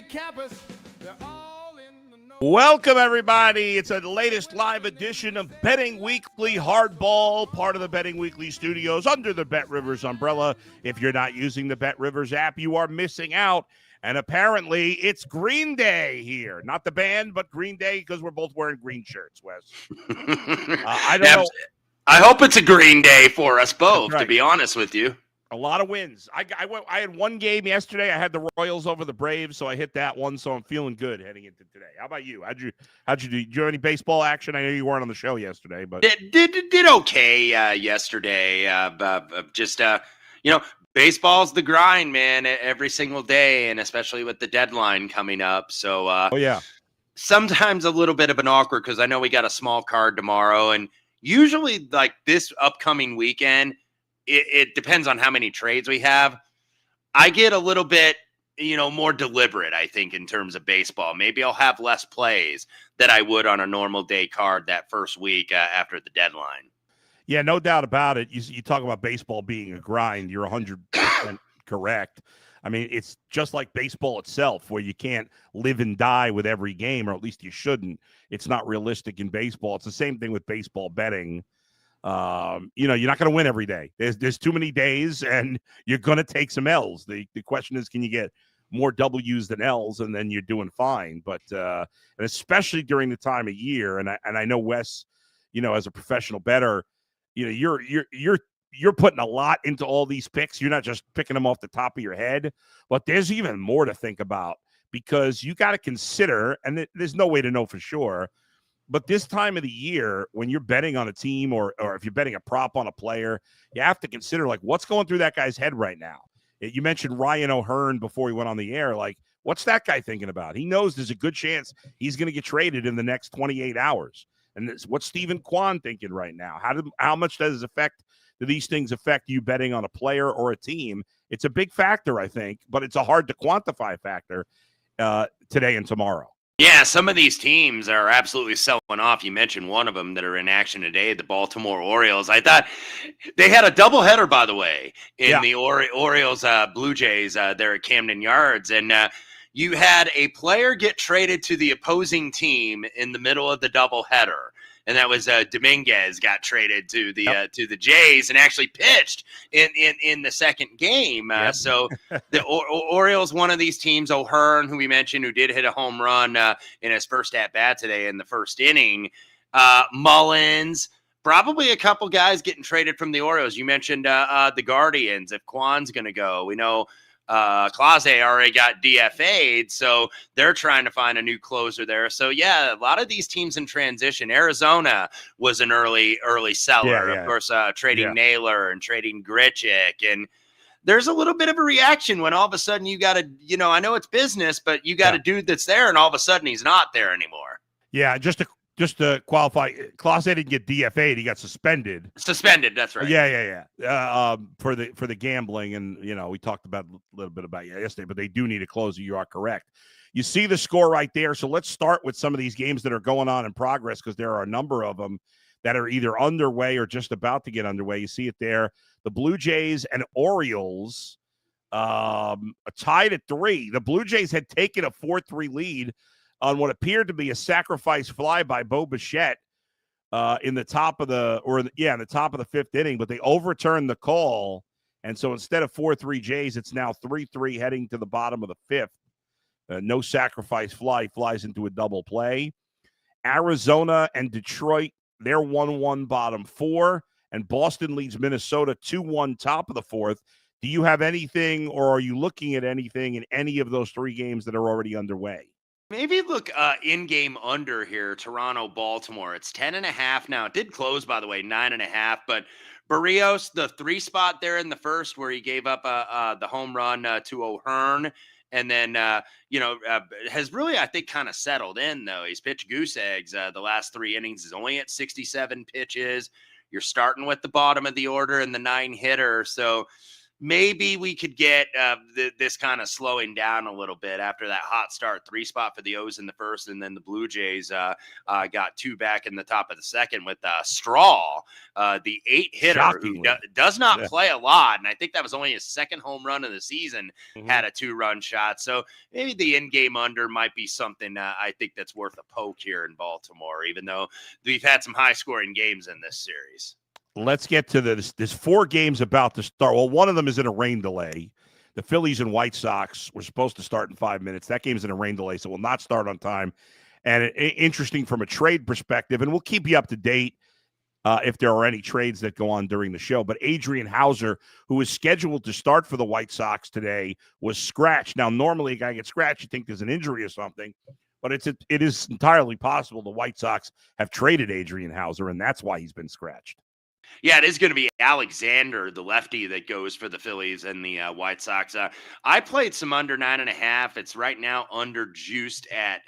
campus, they're all in the know. Welcome, everybody. It's a latest live edition of Betting Weekly Hardball, part of the Betting Weekly studios under the Bet Rivers umbrella. If you're not using the Bet Rivers app, you are missing out. And apparently, it's Green Day here. Not the band, but Green Day, because we're both wearing green shirts, Wes. I don't know. I hope it's a Green Day for us both, right. To be honest with you. A lot of wins. I had one game yesterday. I had the Royals over the Braves, so I hit that one. So I'm feeling good heading into today. How about you? How'd you do? Did you have any baseball action? I know you weren't on the show yesterday, but Did okay yesterday. Baseball's the grind, man, every single day, and especially with the deadline coming up. So, sometimes a little bit of an awkward because I know we got a small card tomorrow, and usually like this upcoming weekend. It depends on how many trades we have. I get a little bit, more deliberate, I think, in terms of baseball. Maybe I'll have less plays that I would on a normal day card that first week after the deadline. Yeah, no doubt about it. You talk about baseball being a grind. You're 100% correct. I mean, it's just like baseball itself, where you can't live and die with every game, or at least you shouldn't. It's not realistic in baseball. It's the same thing with baseball betting. You're not going to win every day. There's too many days, and you're going to take some L's. The question is, can you get more W's than L's, and then you're doing fine. But and especially during the time of year, and I know Wes, as a professional bettor, you're putting a lot into all these picks. You're not just picking them off the top of your head, but there's even more to think about because you got to consider, and there's no way to know for sure. But this time of the year, when you're betting on a team or if you're betting a prop on a player, you have to consider, like, what's going through that guy's head right now. You mentioned Ryan O'Hearn before he went on the air. Like, what's that guy thinking about? He knows there's a good chance he's going to get traded in the next 28 hours. And what's Stephen Kwan thinking right now? How much do these things affect you betting on a player or a team? It's a big factor, I think, but it's a hard to quantify factor today and tomorrow. Yeah, some of these teams are absolutely selling off. You mentioned one of them that are in action today, the Baltimore Orioles. I thought they had a doubleheader, by the way, in the Orioles Blue Jays there at Camden Yards. And you had a player get traded to the opposing team in the middle of the doubleheader. And that was Dominguez got traded to the Jays and actually pitched in the second game. So the Orioles, one of these teams, O'Hearn, who we mentioned, who did hit a home run in his first at bat today in the first inning. Mullins, probably a couple guys getting traded from the Orioles. You mentioned the Guardians. If Kwan's going to go, we know. Clase already got DFA'd, so they're trying to find a new closer there. So, yeah, a lot of these teams in transition. Arizona was an early seller, of course, trading Naylor and trading Grichuk. And there's a little bit of a reaction when all of a sudden you got to, I know it's business, but you got a dude that's there, and all of a sudden he's not there anymore. Yeah, just to qualify, Clase didn't get DFA'd; he got suspended. Suspended, that's right. For the gambling, and we talked about a little bit about yesterday, but they do need a closer. You are correct. You see the score right there. So let's start with some of these games that are going on in progress because there are a number of them that are either underway or just about to get underway. You see it there. The Blue Jays and Orioles tied at 3. The Blue Jays had taken a 4-3 lead on what appeared to be a sacrifice fly by Bo Bichette in the top of the fifth inning, but they overturned the call, and so instead of 4-3 Jays, it's now 3-3 heading to the bottom of the fifth. No sacrifice fly flies into a double play. Arizona and Detroit, they're 1-1 bottom 4, and Boston leads Minnesota 2-1 top of the fourth. Do you have anything, or are you looking at anything in any of those 3 games that are already underway? Maybe look in-game under here, Toronto, Baltimore. It's 10.5 now. It did close, by the way, 9.5. But Barrios, the 3 spot there in the first where he gave up the home run to O'Hearn. And then, has really, I think, kind of settled in, though. He's pitched goose eggs the last 3 innings. He's only at 67 pitches. You're starting with the bottom of the order and the 9-hitter. So maybe we could get this kind of slowing down a little bit after that hot start, 3 spot for the O's in the first, and then the Blue Jays got 2 back in the top of the second with Straw, the 8 hitter who does not play a lot, and I think that was only his second home run of the season, had a 2-run shot. So maybe the in-game under might be something I think that's worth a poke here in Baltimore, even though we've had some high-scoring games in this series. Let's get to this. There's 4 games about to start. Well, one of them is in a rain delay. The Phillies and White Sox were supposed to start in 5 minutes. That game's in a rain delay, so it will not start on time. And interesting from a trade perspective, and we'll keep you up to date if there are any trades that go on during the show. But Adrian Hauser, who was scheduled to start for the White Sox today, was scratched. Now, normally a guy gets scratched, you think there's an injury or something. But it is entirely possible the White Sox have traded Adrian Hauser, and that's why he's been scratched. Yeah, it is going to be Alexander, the lefty, that goes for the Phillies and the White Sox. I played some under 9.5. It's right now under juiced at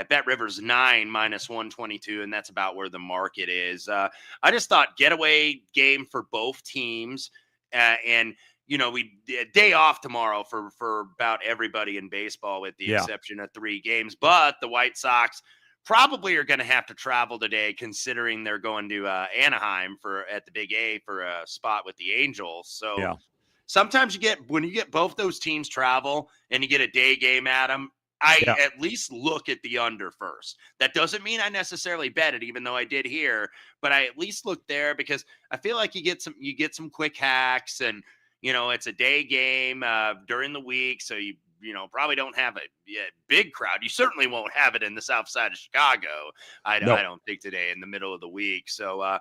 Bet Rivers 9 minus 122, and that's about where the market is. I just thought getaway game for both teams, and we day off tomorrow for about everybody in baseball, with the exception of 3 games. But the White Sox probably are going to have to travel today, considering they're going to Anaheim at the Big A for a spot with the Angels. So sometimes when you get both those teams travel and you get a day game at them, I at least look at the under first. That doesn't mean I necessarily bet it, even though I did here, but I at least look there because I feel like you get some quick hacks, and it's a day game during the week, so you probably don't have a big crowd. You certainly won't have it in the south side of Chicago. I don't think today in the middle of the week. So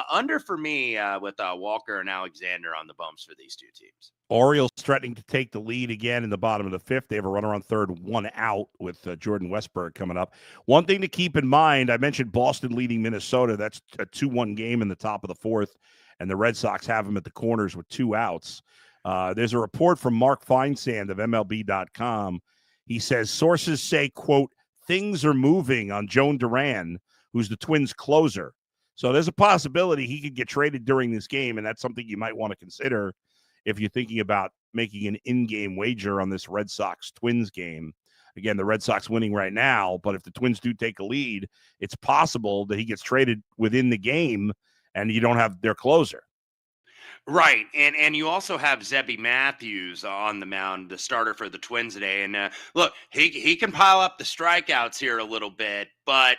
under for me with Walker and Alexander on the bumps for these 2 teams. Orioles threatening to take the lead again in the bottom of the 5th. They have a runner on third, 1 out with Jordan Westburg coming up. One thing to keep in mind, I mentioned Boston leading Minnesota. That's a 2-1 game in the top of the 4th, and the Red Sox have them at the corners with 2 outs. There's a report from Mark Feinsand of MLB.com. He says sources say, quote, things are moving on Joan Duran, who's the Twins closer. So there's a possibility he could get traded during this game, and that's something you might want to consider if you're thinking about making an in-game wager on this Red Sox-Twins game. Again, the Red Sox winning right now, but if the Twins do take a lead, it's possible that he gets traded within the game and you don't have their closer. Right, and you also have Zebby Matthews on the mound, the starter for the Twins today. And look, he can pile up the strikeouts here a little bit, but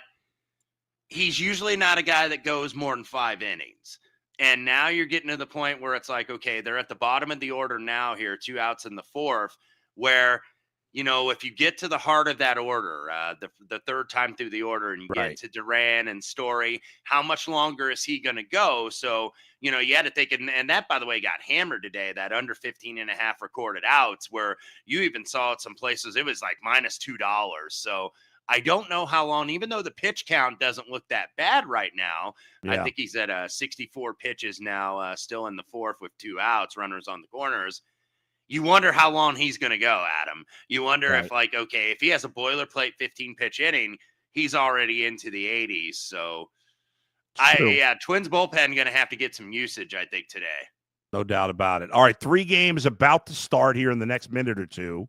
he's usually not a guy that goes more than 5 innings. And now you're getting to the point where it's like, okay, they're at the bottom of the order now here, 2 outs in the 4th, where if you get to the heart of that order, the 3rd time through the order, and you get to Duran and Story, how much longer is he going to go? So, you had to think, and that, by the way, got hammered today, that under 15.5 recorded outs, where you even saw at some places it was like minus $2. So I don't know how long, even though the pitch count doesn't look that bad right now. I think he's at 64 pitches now, still in the 4th with 2 outs, runners on the corners. You wonder how long he's going to go, Adam. You wonder if, if he has a boilerplate 15-pitch inning, he's already into the 80s. So, Twins bullpen going to have to get some usage, I think, today. No doubt about it. All right, 3 games about to start here in the next minute or 2.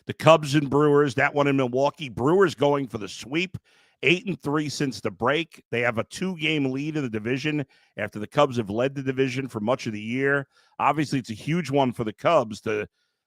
The Cubs and Brewers, that one in Milwaukee. Brewers going for the sweep, 8-3 since the break. They have a 2-game lead in the division after the Cubs have led the division for much of the year. Obviously, it's a huge one for the Cubs.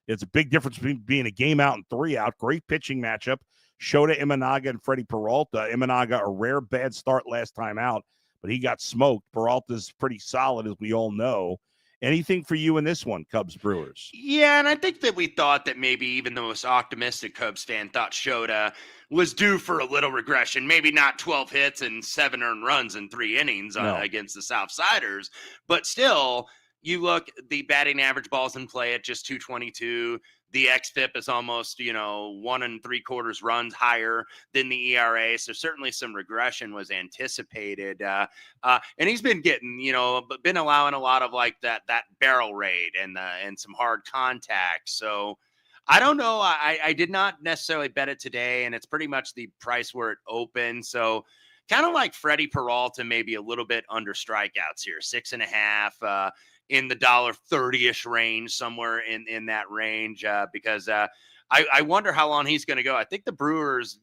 It's a big difference between being a game out and 3 out. Great pitching matchup. Shota Imanaga and Freddie Peralta. Imanaga, a rare bad start last time out, but he got smoked. Peralta's pretty solid, as we all know. Anything for you in this one, Cubs Brewers? Yeah, and I think that we thought that maybe even the most optimistic Cubs fan thought Shota was due for a little regression. Maybe not 12 hits and 7 earned runs in 3 innings against the Southsiders, but still, you look, the batting average balls in play at just 222. The xFIP is almost, 1 3/4 runs higher than the ERA. So certainly some regression was anticipated. And he's been getting, been allowing a lot of like that barrel rate and some hard contact. So I don't know. I did not necessarily bet it today, and it's pretty much the price where it opened. So kind of like Freddie Peralta, maybe a little bit under strikeouts here, 6.5. in the $1.30-ish range, somewhere in that range, because I wonder how long he's going to go. I think the Brewers,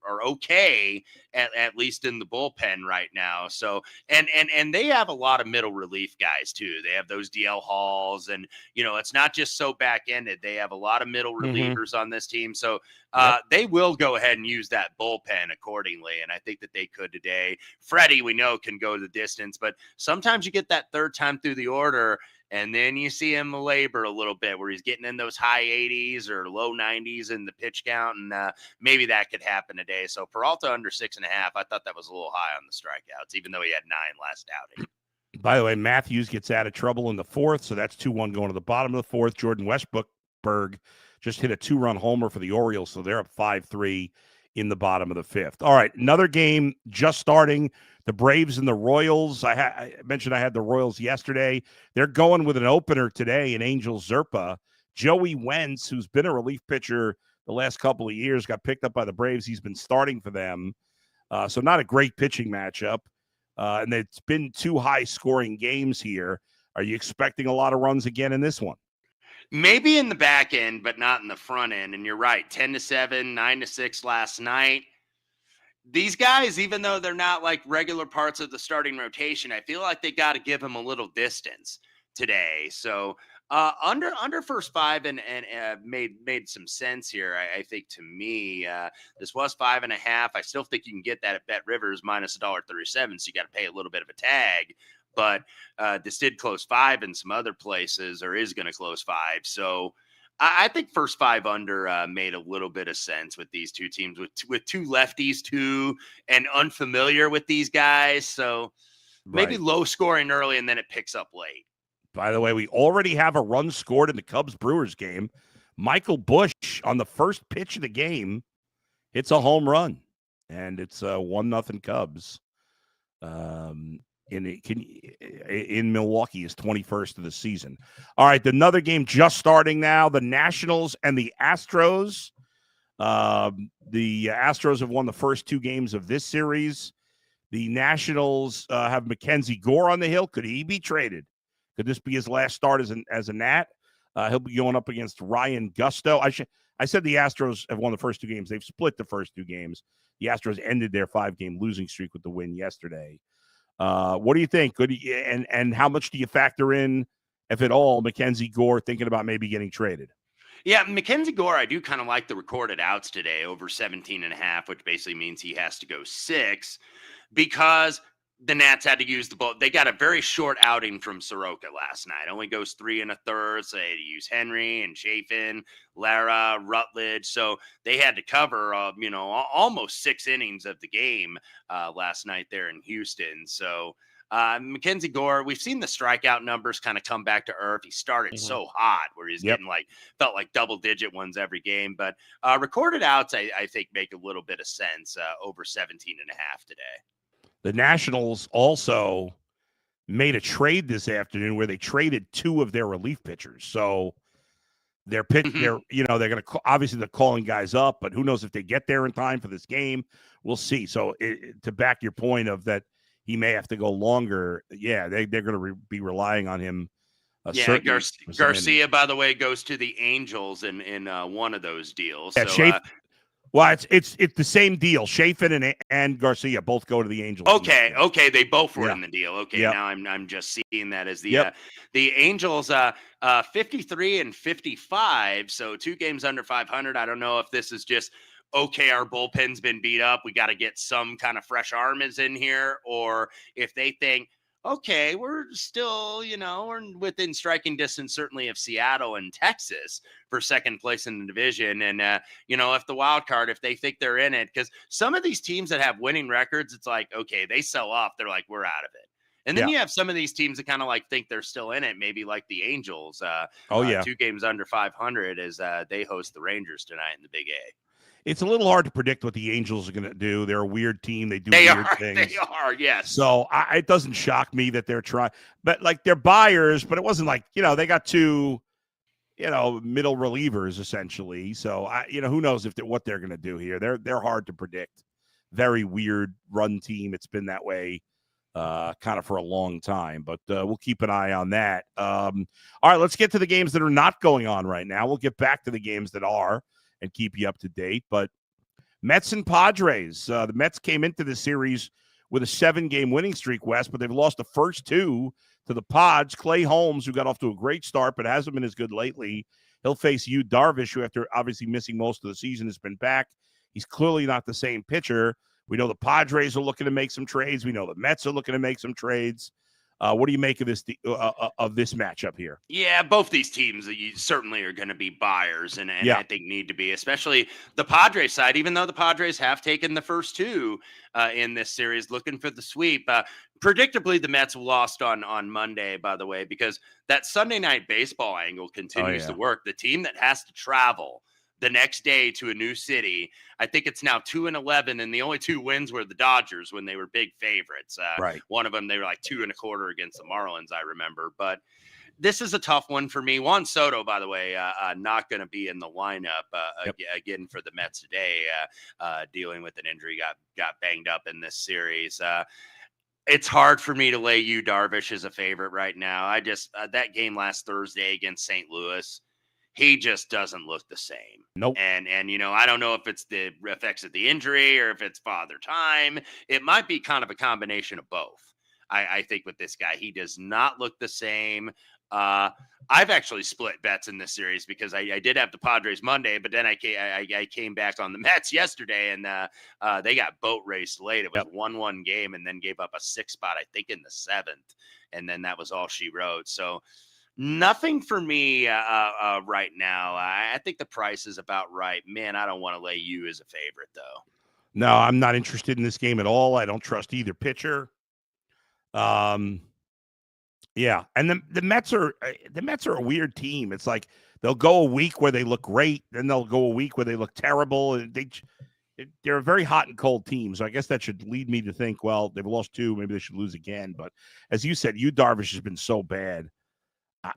are okay at least in the bullpen right now. So and they have a lot of middle relief guys too. They have those DL Halls, and it's not just so back ended. They have a lot of middle relievers on this team. So they will go ahead and use that bullpen accordingly. And I think that they could today. Freddie, we know, can go the distance, but sometimes you get that third time through the order, and then you see him labor a little bit where he's getting in those high 80s or low 90s in the pitch count. And maybe that could happen today. So Peralta under 6.5, I thought that was a little high on the strikeouts, even though he had 9 last outing. By the way, Matthews gets out of trouble in the 4th. So that's 2-1 going to the bottom of the 4th. Jordan Westberg just hit a 2-run homer for the Orioles. So they're up 5-3 in the bottom of the 5th. All right. Another game just starting. The Braves and the Royals. I mentioned I had the Royals yesterday. They're going with an opener today in Angel Zerpa. Joey Wentz, who's been a relief pitcher the last couple of years, got picked up by the Braves. He's been starting for them. So not a great pitching matchup. And it's been 2 high-scoring games here. Are you expecting a lot of runs again in this one? Maybe in the back end, but not in the front end. And you're right, 10-7, 9-6 last night. These guys, even though they're not like regular parts of the starting rotation, I feel like they got to give them a little distance today. So under first 5 and made some sense here. I think to me, this was 5.5. I still think you can get that at Bet Rivers minus $1.37. So you got to pay a little bit of a tag. But this did close 5 in some other places, or is going to close 5. So I think first 5 under made a little bit of sense with these two teams, with 2 lefties too, and unfamiliar with these guys. So maybe low scoring early, and then it picks up late. By the way, we already have a run scored in the Cubs-Brewers game. Michael Busch, on the first pitch of the game, hits a home run, and it's 1-0 Cubs. In Milwaukee, is 21st of the season. All right, another game just starting now. The Nationals and the Astros. The Astros have won the first 2 games of this series. The Nationals have Mackenzie Gore on the hill. Could he be traded? Could this be his last start as a Nat? He'll be going up against Ryan Gusto. I said the Astros have won the first 2 games. They've split the first 2 games. The Astros ended their 5-game losing streak with the win yesterday. What do you think? And how much do you factor in, if at all, Mackenzie Gore thinking about maybe getting traded? Yeah, Mackenzie Gore, I do kind of like the recorded outs today over 17.5, which basically means he has to go 6 because the Nats had to use the ball. They got a very short outing from Soroka last night. Only goes 3 1/3. So they had to use Henry and Chafin, Lara, Rutledge. So they had to cover, almost 6 innings of the game last night there in Houston. So Mackenzie Gore, we've seen the strikeout numbers kind of come back to earth. He started so hot where he's getting felt like double-digit ones every game. But recorded outs, I think, make a little bit of sense over 17.5 today. The Nationals also made a trade this afternoon where they traded 2 of their relief pitchers. So they're going to obviously they're calling guys up, but who knows if they get there in time for this game? We'll see. So to back your point of that, he may have to go longer. Yeah, they're going to be relying on him. Garcia, by the way, goes to the Angels in one of those deals. Yeah, so, well, it's the same deal. Chafin and Garcia both go to the Angels. Okay, they both were in the deal. Okay, now I'm just seeing that as the Angels 53 and 55, so 2 games under 500. I don't know if this is just our bullpen's been beat up, we got to get some kind of fresh arms in here, or if they think, okay, we're still, we're within striking distance, certainly, of Seattle and Texas for second place in the division. And, if the wild card, if they think they're in it, because some of these teams that have winning records, it's like, okay, they sell off. They're like, we're out of it. And then you have some of these teams that kind of think they're still in it, maybe like the Angels. 2 games under 500 as they host the Rangers tonight in the Big A. It's a little hard to predict what the Angels are going to do. They're a weird team. They do weird things. They are, yes. So it doesn't shock me that they're trying. But, they're buyers, but it wasn't they got 2, middle relievers, essentially. So, who knows what they're going to do here. They're hard to predict. Very weird run team. It's been that way kind of for a long time, but we'll keep an eye on that. All right, let's get to the games that are not going on right now. We'll get back to the games that are and keep you up to date. But Mets and Padres, the Mets came into the series with a 7-game winning streak, West, but they've lost the first 2 to the Pods. Clay Holmes, who got off to a great start but hasn't been as good lately, he'll face Yu Darvish, who after obviously missing most of the season has been back. He's clearly not the same pitcher. We know the Padres are looking to make some trades. We know the Mets are looking to make some trades. What do you make of this matchup here? Yeah, both these teams you certainly are going to be buyers, and Yeah. I think need to be, especially the Padres side. Even though the Padres have taken the first 2 in this series, looking for the sweep. Predictably, the Mets lost on Monday, by the way, because that Sunday night baseball angle continues to work. The team that has to travel the next day to a new city, I think it's now 2-11, and the only 2 wins were the Dodgers when they were big favorites. Right. One of them, they were like 2.25 against the Marlins, I remember. But this is a tough one for me. Juan Soto, by the way, not going to be in the lineup again for the Mets today, dealing with an injury, got banged up in this series. It's hard for me to lay Yu Darvish as a favorite right now. I just that game last Thursday against St. Louis, he just doesn't look the same. Nope. And I don't know if it's the effects of the injury or if it's father time. It might be kind of a combination of both. I think with this guy, he does not look the same. I've actually split bets in this series because I did have the Padres Monday, but then I came back on the Mets yesterday, and they got boat raced late. It was a 1-1 game, and then gave up a 6 spot, I think, in the 7th, and then that was all she wrote. So nothing for me right now. I think the price is about right. Man, I don't want to lay you as a favorite, though. No, I'm not interested in this game at all. I don't trust either pitcher. Yeah, and the Mets are a weird team. It's like they'll go a week where they look great, then they'll go a week where they look terrible, and they're a very hot and cold team. So I guess that should lead me to think, well, they've lost 2, maybe they should lose again. But as you said, Yu Darvish has been so bad.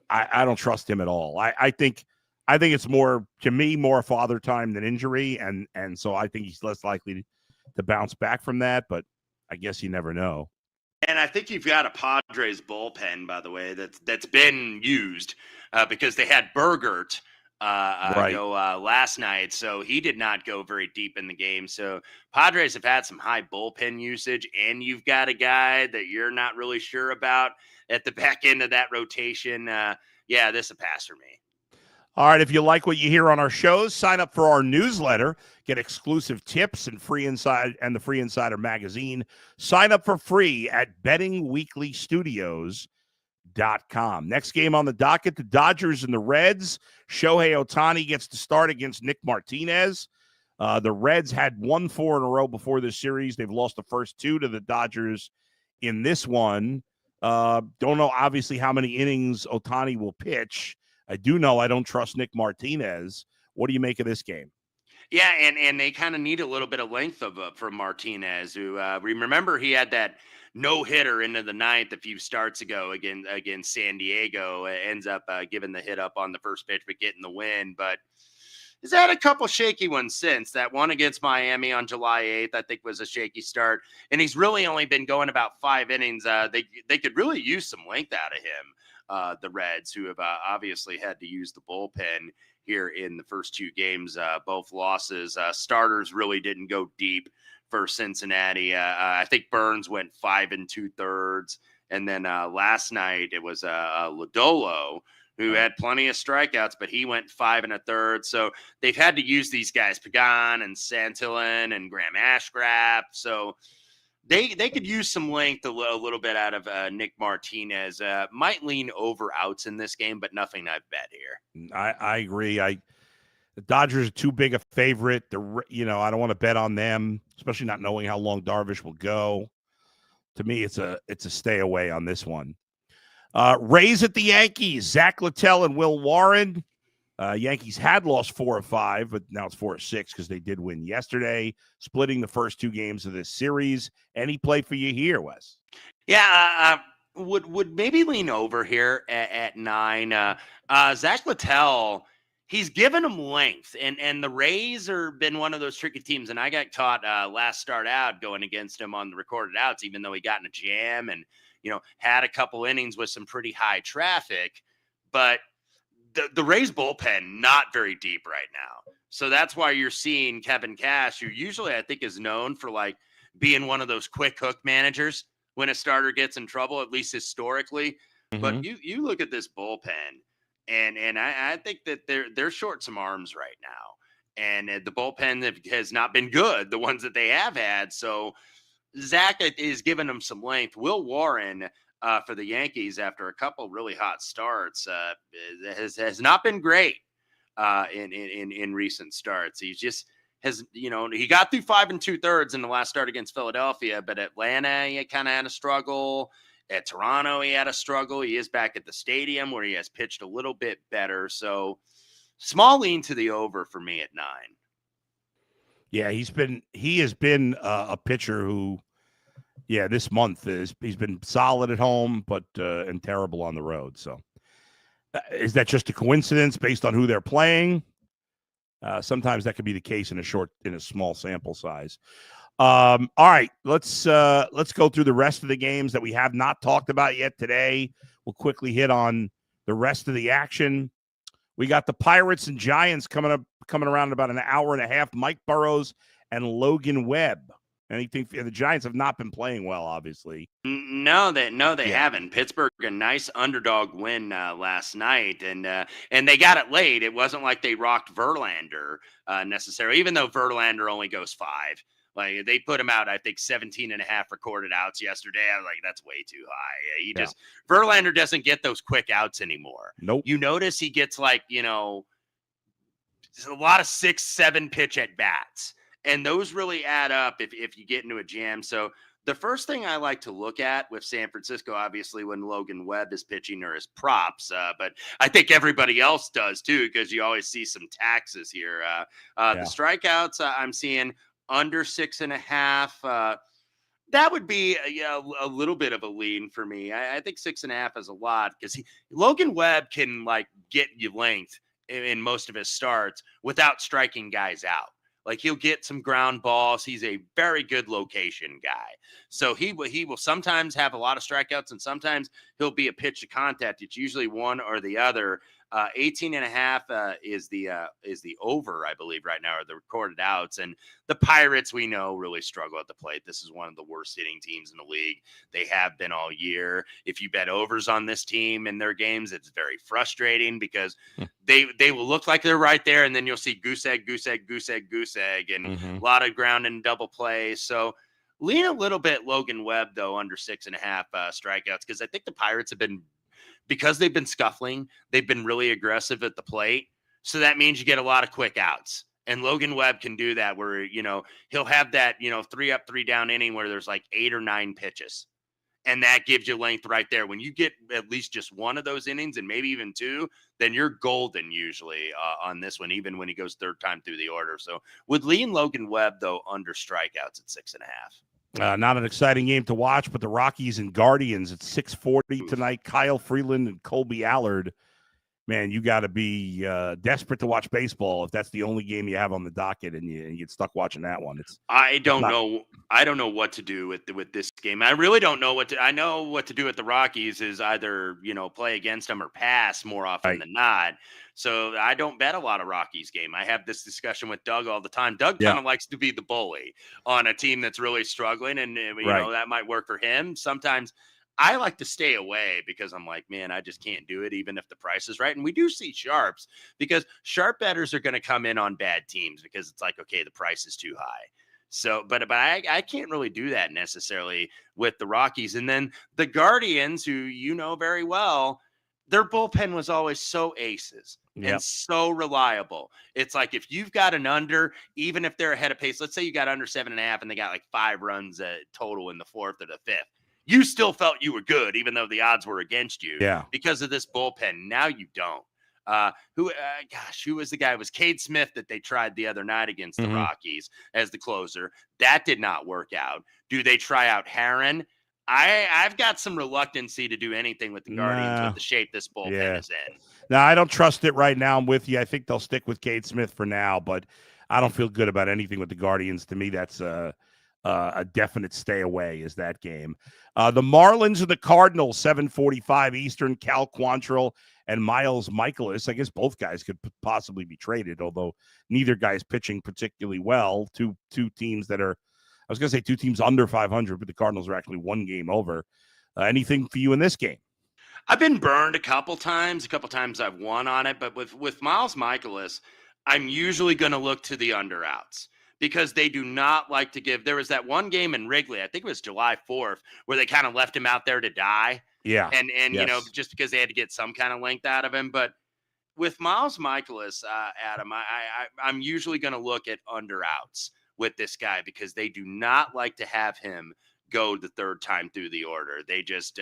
I don't trust him at all. I think it's more, to me, more father time than injury, and so I think he's less likely to bounce back from that. But I guess you never know. And I think you've got a Padres bullpen, by the way, that's been used because they had Bergert go last night, so he did not go very deep in the game. So Padres have had some high bullpen usage, and you've got a guy that you're not really sure about at the back end of that rotation. Yeah, this is a pass for me. All right, if you like what you hear on our shows, sign up for our newsletter, get exclusive tips and the Free Insider magazine. Sign up for free at bettingweeklystudios.com. Next game on the docket, the Dodgers and the Reds. Shohei Ohtani gets to start against Nick Martinez. The Reds had won 4 in a row before this series. They've lost the first 2 to the Dodgers in this one. Don't know, obviously, how many innings Ohtani will pitch. I do know I don't trust Nick Martinez. What do you make of this game? Yeah, and they kind of need a little bit of length from Martinez, who remember he had that no-hitter into the 9th a few starts ago against San Diego. Ends up giving the hit up on the first pitch, but getting the win. But he's had a couple shaky ones since. That one against Miami on July 8th, I think, was a shaky start. And he's really only been going about 5 innings. They could really use some length out of him. The Reds, who have obviously had to use the bullpen here in the first 2 games, both losses. Starters really didn't go deep for Cincinnati. I think Burns went 5 2/3, and then last night it was Lodolo, who had plenty of strikeouts, but he went 5 1/3. So they've had to use these guys, Pagan and Santillan and Graham Ashcraft. So they could use some length a little bit out of Nick Martinez. Might lean over outs in this game, but nothing I've bet here. I agree. The Dodgers are too big a favorite. I don't want to bet on them, especially not knowing how long Darvish will go. To me, it's a stay away on this one. Rays at the Yankees. Zach Littell and Will Warren. Yankees had lost 4 of 5, but now it's 4 of 6 because they did win yesterday, splitting the first 2 games of this series. Any play for you here, Wes? Yeah, would maybe lean over here at 9. Zach Littell, he's given them length, and the Rays are been one of those tricky teams. And I got caught last start out going against him on the recorded outs, even though he got in a jam and had a couple innings with some pretty high traffic. But the Rays bullpen not very deep right now, so that's why you're seeing Kevin Cash, who usually I think is known for like being one of those quick hook managers when a starter gets in trouble, at least historically. But you look at this bullpen. And I think that they're short some arms right now, and the bullpen has not been good, the ones that they have had. So Zach is giving them some length. Will Warren for the Yankees, after a couple really hot starts, has not been great in recent starts. He just has, he got through 5 2/3 in the last start against Philadelphia, but Atlanta, he kind of had a struggle. At Toronto, he had a struggle. He is back at the stadium where he has pitched a little bit better. So small lean to the over for me at 9. Yeah, he has been a pitcher who, this month he's been solid at home, but and terrible on the road. So is that just a coincidence based on who they're playing? Sometimes that could be the case in a small sample size. All right, let's go through the rest of the games that we have not talked about yet today. We'll quickly hit on the rest of the action. We got the Pirates and Giants coming around in about an hour and a half. Mike Burrows and Logan Webb. Anything? The Giants have not been playing well, obviously. No, they haven't. Pittsburgh, a nice underdog win last night, and they got it late. It wasn't like they rocked Verlander necessarily, even though Verlander only goes 5. Like, they put him out, I think 17 and a half recorded outs yesterday. I was like, that's way too high. Verlander doesn't get those quick outs anymore. Nope. You notice he gets like, a lot of 6-7 pitch at bats. And those really add up if you get into a jam. So the first thing I like to look at with San Francisco, obviously, when Logan Webb is pitching, are his props. But I think everybody else does too, because you always see some taxes here. The strikeouts I'm seeing under 6.5. That would be a little bit of a lean for me. I think 6.5 is a lot, because Logan Webb can like get you length in most of his starts without striking guys out. Like, he'll get some ground balls. He's a very good location guy. So he will sometimes have a lot of strikeouts, and sometimes he'll be a pitch to contact. It's usually one or the other. 18.5 is the over, I believe, right now, are the recorded outs. And the Pirates, we know, really struggle at the plate. This is one of the worst hitting teams in the league. They have been all year. If you bet overs on this team in their games, it's very frustrating, because they will look like they're right there, and then you'll see goose egg, and a lot of ground and double plays. So lean a little bit Logan Webb, though, under 6.5 strikeouts, because I think the Pirates have been, because they've been scuffling, they've been really aggressive at the plate. So that means you get a lot of quick outs. And Logan Webb can do that, where, he'll have that, 3 up, 3 down inning where there's like 8 or 9 pitches. And that gives you length right there. When you get at least just one of those innings, and maybe even 2, then you're golden usually on this one, even when he goes third time through the order. So would lean Logan Webb, though, under strikeouts at 6.5. Not an exciting game to watch, but the Rockies and Guardians at 6:40 tonight. Kyle Freeland and Colby Allard. Man, you got to be desperate to watch baseball if that's the only game you have on the docket, and you get stuck watching that one. I don't know what to do with this game. I really don't know what to. I know what to do with the Rockies is either play against them or pass more often than not. So I don't bet a lot of Rockies game. I have this discussion with Doug all the time. Doug kind of likes to be the bully on a team that's really struggling, and know that might work for him. Sometimes I like to stay away, because I'm like, man, I just can't do it, even if the price is right. And we do see sharps, because sharp bettors are going to come in on bad teams, because it's like, okay, the price is too high. So, but I can't really do that necessarily with the Rockies. And then the Guardians, who very well, their bullpen was always so aces and so reliable. It's like, if you've got an under, even if they're ahead of pace, let's say you got under 7.5 and they got like 5 runs total in the 4th or the 5th. You still felt you were good, even though the odds were against you because of this bullpen. Now you don't. Who was the guy? It was Cade Smith that they tried the other night against the Rockies as the closer. That did not work out. Do they try out Herron? I've got some reluctancy to do anything with the Guardians with the shape this bullpen is in. No, I don't trust it right now. I'm with you. I think they'll stick with Cade Smith for now, but I don't feel good about anything with the Guardians. To me, that's a definite stay away. Is that game? The Marlins and the Cardinals, 7:45 Eastern. Cal Quantrill and Miles Michaelis. I guess both guys could possibly be traded, although neither guy's pitching particularly well. Two teams that are, I was going to say two teams under 500, but the Cardinals are actually one game over. Anything for you in this game? I've been burned a couple times. A couple times I've won on it, but with Miles Michaelis, I'm usually going to look to the under outs because they do not like to give. There was that one game in Wrigley, I think it was July 4th, where they kind of left him out there to die. Yeah, and yes. just because they had to get some kind of length out of him. But with Miles Michaelis, Adam, I'm usually going to look at under outs with this guy because they do not like to have him go the third time through the order. They just,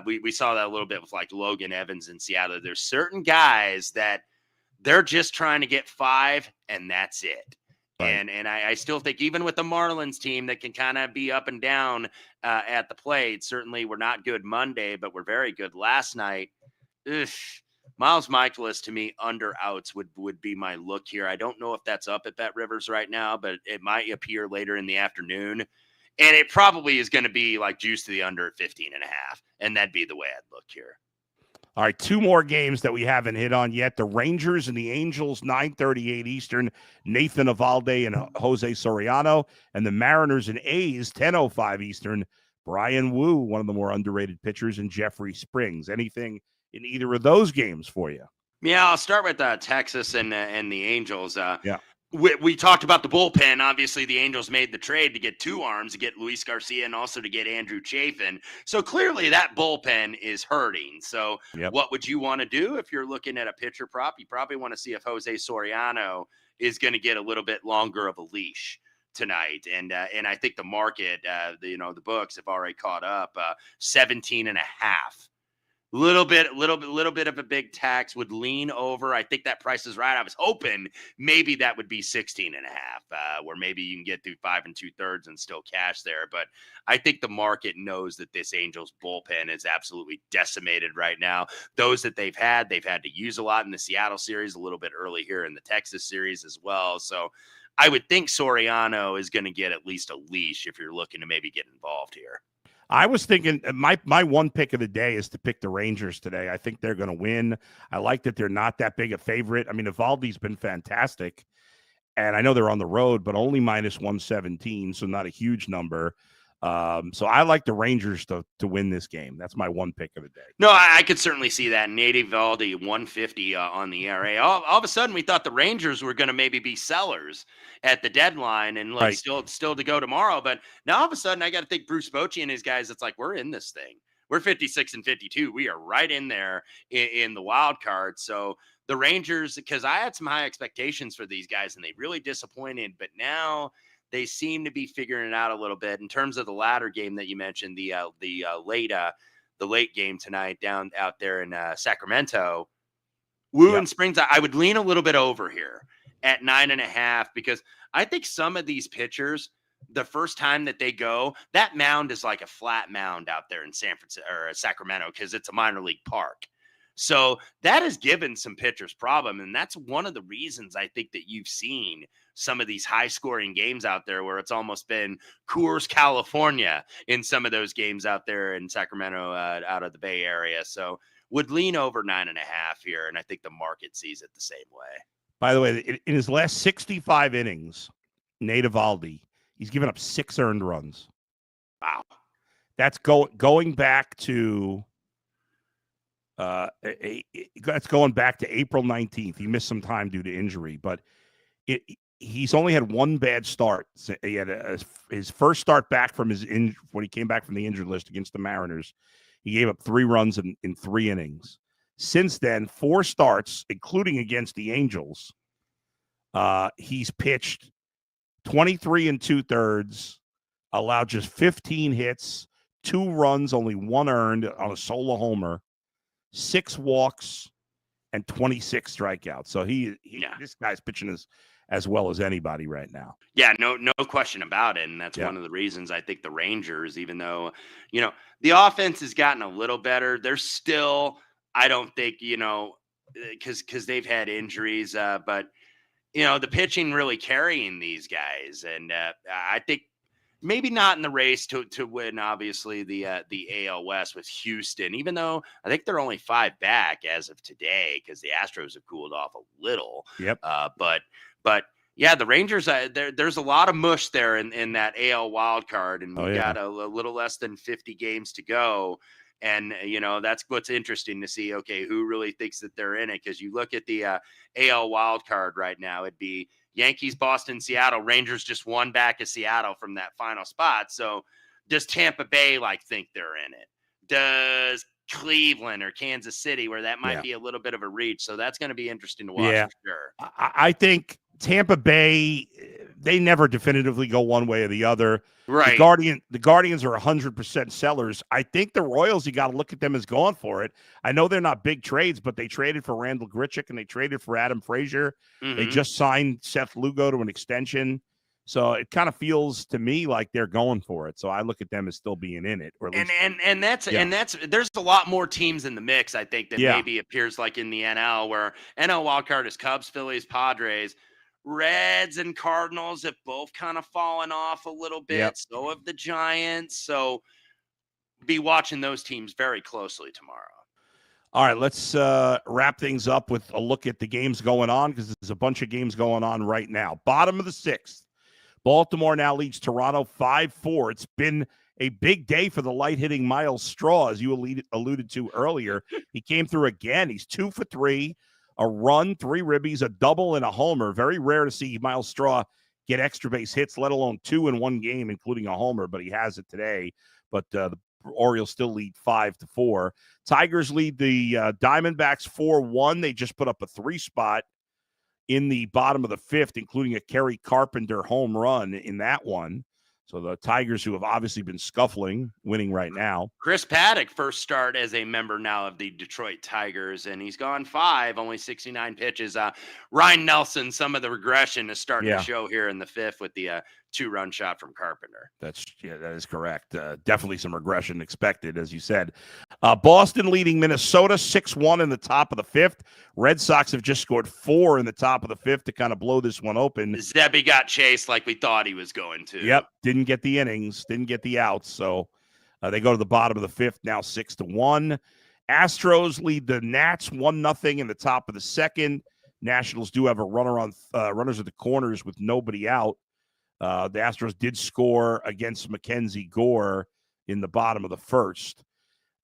we saw that a little bit with like Logan Evans in Seattle. There's certain guys that they're just trying to get 5 and that's it. Right. And I still think even with the Marlins team that can kind of be up and down at the plate, certainly we're not good Monday, but we're very good last night. Ugh. Miles Michaelis to me under outs would be my look here. I don't know if that's up at Bet Rivers right now, but it might appear later in the afternoon. And it probably is going to be like juice to the under at 15.5. And that'd be the way I'd look here. All right, two more games that we haven't hit on yet. The Rangers and the Angels, 9:38 Eastern. Nathan Eovaldi and Jose Soriano. And the Mariners and A's, 10:05 Eastern. Brian Wu, one of the more underrated pitchers, and Jeffrey Springs. Anything in either of those games for you? Yeah, I'll start with Texas and the Angels. Yeah. We talked about the bullpen. Obviously, the Angels made the trade to get 2 arms, to get Luis Garcia and also to get Andrew Chafin. So clearly that bullpen is hurting. So What would you want to do if you're looking at a pitcher prop? You probably want to see if Jose Soriano is going to get a little bit longer of a leash tonight. And I think the market, the books have already caught up 17.5. Little bit of a big tax would lean over. I think that price is right. I was hoping maybe that would be 16.5, where maybe you can get through 5 2/3 and still cash there. But I think the market knows that this Angels bullpen is absolutely decimated right now. Those that they've had to use a lot in the Seattle series, a little bit early here in the Texas series as well. So I would think Soriano is going to get at least a leash if you're looking to maybe get involved here. I was thinking my one pick of the day is to pick the Rangers today. I think they're going to win. I like that they're not that big a favorite. I mean, Eovaldi's been fantastic, and I know they're on the road, but only -117, so not a huge number. So I like the Rangers to win this game. That's my one pick of the day. No, I could certainly see that. Nate Eovaldi, 150 on the ERA. All of a sudden, we thought the Rangers were going to maybe be sellers at the deadline and like still to go tomorrow. But now all of a sudden, I got to think Bruce Bochy and his guys. It's like we're in this thing. We're 56 and 52. We are right in there in the wild card. So the Rangers, because I had some high expectations for these guys, and they really disappointed. But now they seem to be figuring it out a little bit in terms of the latter game that you mentioned, the late game tonight down out there in Sacramento. Wu and Springs, I would lean a little bit over here at 9.5 because I think some of these pitchers, the first time that they go, that mound is like a flat mound out there in San Francisco or Sacramento because it's a minor league park. So that has given some pitchers problem. And that's one of the reasons I think that you've seen some of these high scoring games out there where it's almost been Coors, California in some of those games out there in Sacramento, out of the Bay Area. So would lean over 9.5 here. And I think the market sees it the same way. By the way, in his last 65 innings, Nate Eovaldi, he's given up 6 earned runs. Wow. That's going back to that's going back to April 19th. He missed some time due to injury, but he's only had one bad start. He had his first start back from when he came back from the injured list against the Mariners. He gave up 3 runs in 3 innings. Since then, 4 starts, including against the Angels. He's pitched 23 2/3, allowed just 15 hits, 2 runs, only 1 earned on a solo homer, 6 walks, and 26 strikeouts. So this guy's pitching as well as anybody right now. Yeah, no question about it. And that's one of the reasons I think the Rangers, even though, the offense has gotten a little better, they're still I don't think, because they've had injuries, but the pitching really carrying these guys, and I think maybe not in the race to win. Obviously, the AL West with Houston, even though I think they're only 5 back as of today because the Astros have cooled off a little. Yep. But yeah, the Rangers. There's a lot of mush there in that AL wild card, and we got a little less than 50 games to go. And, that's what's interesting to see. Okay, who really thinks that they're in it? Because you look at the AL wild card right now, it'd be Yankees, Boston, Seattle. Rangers just one back of Seattle from that final spot. So does Tampa Bay think they're in it? Does Cleveland or Kansas City, where that might be a little bit of a reach? So that's going to be interesting to watch for sure. I think Tampa Bay, they never definitively go one way or the other. Right. The Guardians are 100% sellers. I think the Royals, you got to look at them as going for it. I know they're not big trades, but they traded for Randall Grichuk and they traded for Adam Frazier. Mm-hmm. They just signed Seth Lugo to an extension. So it kind of feels to me like they're going for it. So I look at them as still being in it. Or at least, and that's there's a lot more teams in the mix, I think, than maybe appears like in the NL, where NL wildcard is Cubs, Phillies, Padres. Reds and Cardinals have both kind of fallen off a little bit. Yep. So have the Giants. So be watching those teams very closely tomorrow. All right, let's wrap things up with a look at the games going on, because there's a bunch of games going on right now. Bottom of the 6th, Baltimore now leads Toronto 5-4. It's been a big day for the light-hitting Miles Straw, as you alluded to earlier. He came through again. He's 2 for 3. A run, 3 ribbies, a double, and a homer. Very rare to see Miles Straw get extra base hits, let alone 2 in one game, including a homer, but he has it today. But the Orioles still lead 5-4. Tigers lead the Diamondbacks 4-1. They just put up a 3 spot in the bottom of the 5th, including a Kerry Carpenter home run in that one. So the Tigers, who have obviously been scuffling, winning right now. Chris Paddock first start as a member now of the Detroit Tigers, and he's gone 5, only 69 pitches. Ryan Nelson, some of the regression is starting to show here in the 5th with the 2-run shot from Carpenter. That is correct. Definitely some regression expected, as you said. Boston leading Minnesota 6-1 in the top of the 5th. Red Sox have just scored 4 in the top of the 5th to kind of blow this one open. Zebby got chased like we thought he was going to. Yep, didn't get the innings, didn't get the outs, so they go to the bottom of the 5th now 6-1. Astros lead the Nats 1-0 in the top of the 2nd. Nationals do have a runners at the corners with nobody out. The Astros did score against Mackenzie Gore in the bottom of the 1st.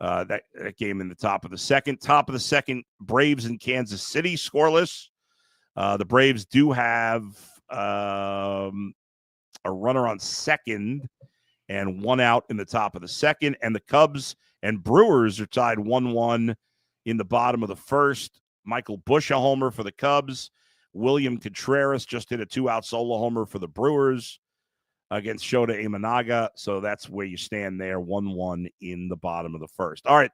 That game in the top of the 2nd. Top of the 2nd, Braves in Kansas City scoreless. The Braves do have a runner on 2nd and 1 out in the top of the 2nd. And the Cubs and Brewers are tied 1-1 in the bottom of the 1st. Michael Busch a homer for the Cubs. William Contreras just hit a 2-out solo homer for the Brewers against Shota Imanaga. So that's where you stand there, 1-1 in the bottom of the 1st. All right,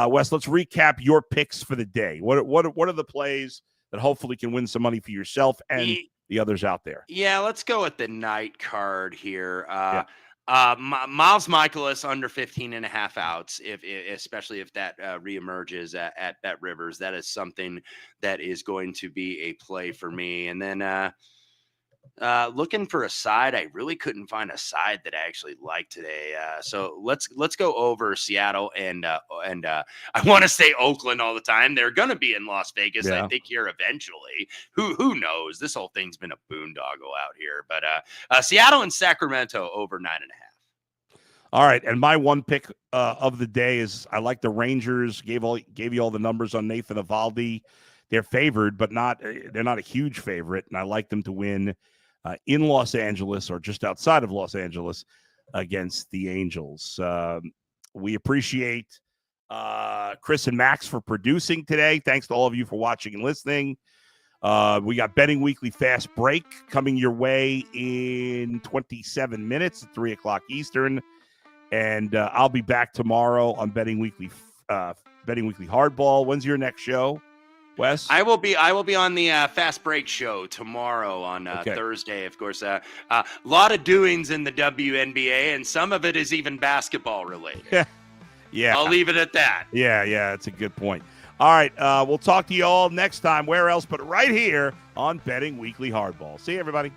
Wes, let's recap your picks for the day. What are the plays that hopefully can win some money for yourself and the others out there? Yeah, let's go with the night card here. Miles Michaelis under 15.5 outs, especially if that reemerges at Bet Rivers. That is something that is going to be a play for me. And then looking for a side, I really couldn't find a side that I actually like today. So let's go over Seattle and I want to say Oakland all the time. They're going to be in Las Vegas, I think, here eventually. Who knows? This whole thing's been a boondoggle out here. But Seattle and Sacramento over 9.5. All right, and my one pick of the day is I like the Rangers. Gave you all the numbers on Nathan Eovaldi. They're favored, but they're not a huge favorite, and I like them to win in Los Angeles or just outside of Los Angeles against the Angels. We appreciate Chris and Max for producing today. Thanks to all of you for watching and listening. We got Betting Weekly Fast Break coming your way in 27 minutes at 3 o'clock Eastern. And I'll be back tomorrow on Betting Weekly Hardball. When's your next show, Wes? I will be on the Fast Break show tomorrow on Thursday. Of course, a lot of doings in the WNBA, and some of it is even basketball related. Yeah. I'll leave it at that. Yeah, that's a good point. All right, we'll talk to you all next time. Where else but right here on Betting Weekly Hardball. See you, everybody.